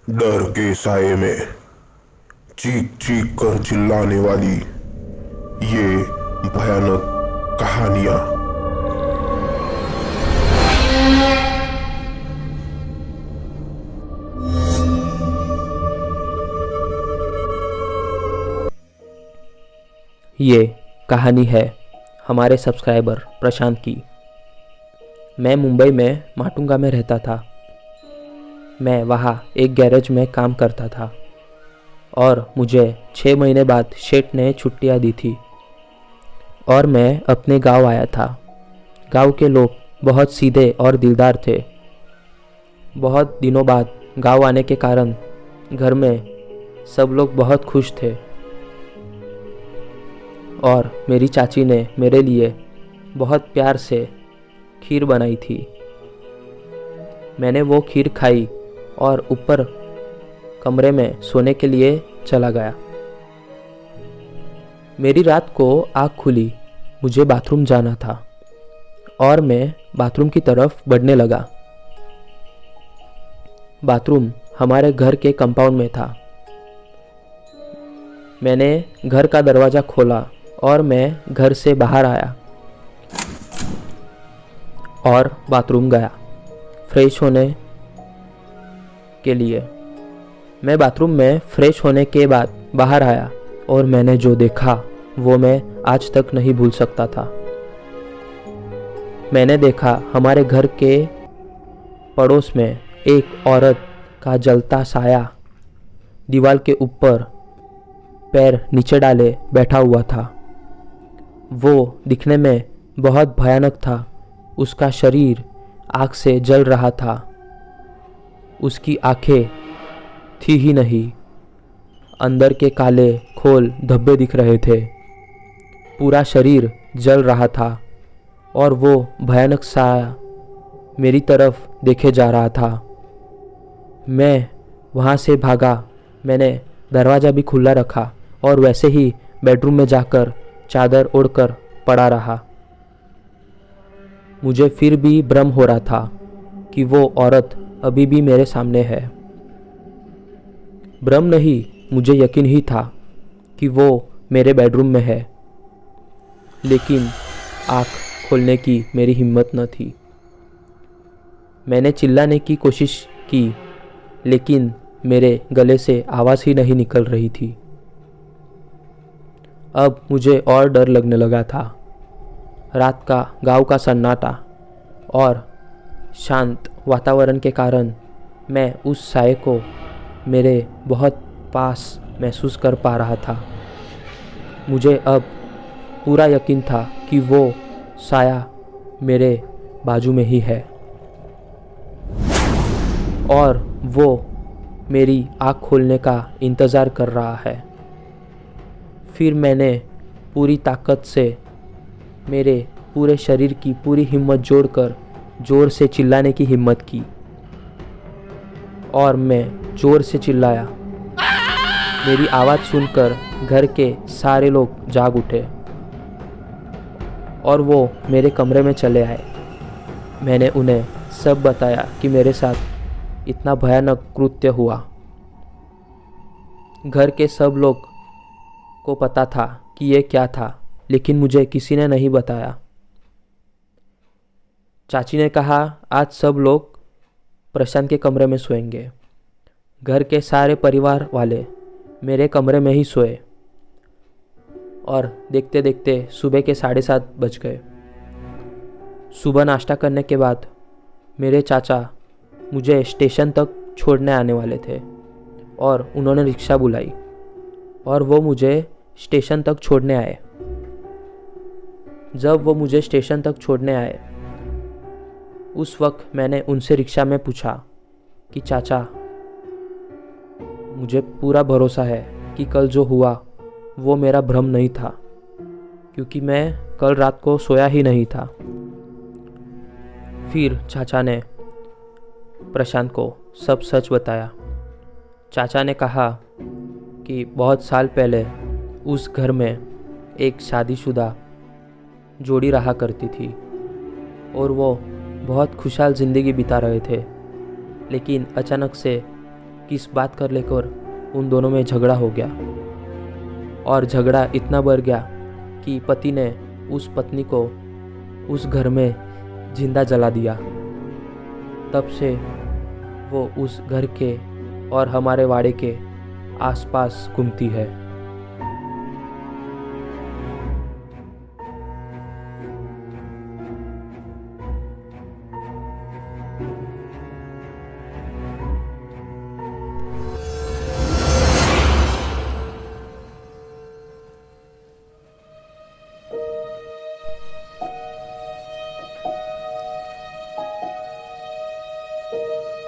डर के साए में चीख चीख कर चिल्लाने वाली ये भयानक कहानियां। ये कहानी है हमारे सब्सक्राइबर प्रशांत की। मैं मुंबई में माटुंगा में रहता था। मैं वहाँ एक गैरेज में काम करता था और मुझे 6 महीने बाद शेठ ने छुट्टियाँ दी थी और मैं अपने गांव आया था। गांव के लोग बहुत सीधे और दिलदार थे। बहुत दिनों बाद गांव आने के कारण घर में सब लोग बहुत खुश थे और मेरी चाची ने मेरे लिए बहुत प्यार से खीर बनाई थी। मैंने वो खीर खाई और ऊपर कमरे में सोने के लिए चला गया। मेरी रात को आँख खुली। मुझे बाथरूम जाना था और मैं बाथरूम की तरफ बढ़ने लगा। बाथरूम हमारे घर के कंपाउंड में था। मैंने घर का दरवाज़ा खोला और मैं घर से बाहर आया और बाथरूम गया फ्रेश होने के लिए। मैं बाथरूम में फ्रेश होने के बाद बाहर आया और मैंने जो देखा वो मैं आज तक नहीं भूल सकता था। मैंने देखा हमारे घर के पड़ोस में एक औरत का जलता साया दीवार के ऊपर पैर नीचे डाले बैठा हुआ था। वो दिखने में बहुत भयानक था। उसका शरीर आग से जल रहा था। उसकी आंखें थी ही नहीं। अंदर के काले खोल धब्बे दिख रहे थे। पूरा शरीर जल रहा था और वो भयानक साया मेरी तरफ देखे जा रहा था। मैं वहाँ से भागा। मैंने दरवाज़ा भी खुला रखा और वैसे ही बेडरूम में जाकर चादर ओढ़कर पड़ा रहा। मुझे फिर भी भ्रम हो रहा था कि वो औरत अभी भी मेरे सामने है। भ्रम नहीं, मुझे यकीन ही था कि वो मेरे बेडरूम में है, लेकिन आँख खोलने की मेरी हिम्मत न थी। मैंने चिल्लाने की कोशिश की, लेकिन मेरे गले से आवाज़ ही नहीं निकल रही थी। अब मुझे और डर लगने लगा था। रात का गांव का सन्नाटा और शांत वातावरण के कारण मैं उस साए को मेरे बहुत पास महसूस कर पा रहा था। मुझे अब पूरा यकीन था कि वो साया मेरे बाजू में ही है और वो मेरी आँख खोलने का इंतज़ार कर रहा है। फिर मैंने पूरी ताकत से मेरे पूरे शरीर की पूरी हिम्मत जोड़कर ज़ोर से चिल्लाने की हिम्मत की और मैं ज़ोर से चिल्लाया। मेरी आवाज़ सुनकर घर के सारे लोग जाग उठे और वो मेरे कमरे में चले आए। मैंने उन्हें सब बताया कि मेरे साथ इतना भयानक कृत्य हुआ। घर के सब लोग को पता था कि ये क्या था, लेकिन मुझे किसी ने नहीं बताया। चाची ने कहा, आज सब लोग प्रशांत के कमरे में सोएंगे। घर के सारे परिवार वाले मेरे कमरे में ही सोए और देखते देखते सुबह के 7:30 बज गए। सुबह नाश्ता करने के बाद मेरे चाचा मुझे स्टेशन तक छोड़ने आने वाले थे और उन्होंने रिक्शा बुलाई और वो मुझे स्टेशन तक छोड़ने आए। जब वो मुझे स्टेशन तक छोड़ने आए, उस वक्त मैंने उनसे रिक्शा में पूछा कि चाचा, मुझे पूरा भरोसा है कि कल जो हुआ वो मेरा भ्रम नहीं था, क्योंकि मैं कल रात को सोया ही नहीं था। फिर चाचा ने प्रशांत को सब सच बताया। चाचा ने कहा कि बहुत साल पहले उस घर में एक शादीशुदा जोड़ी रहा करती थी और वो बहुत खुशहाल ज़िंदगी बिता रहे थे। लेकिन अचानक से किस बात कर लेकर उन दोनों में झगड़ा हो गया और झगड़ा इतना बढ़ गया कि पति ने उस पत्नी को उस घर में जिंदा जला दिया। तब से वो उस घर के और हमारे वाड़े के आसपास घूमती है।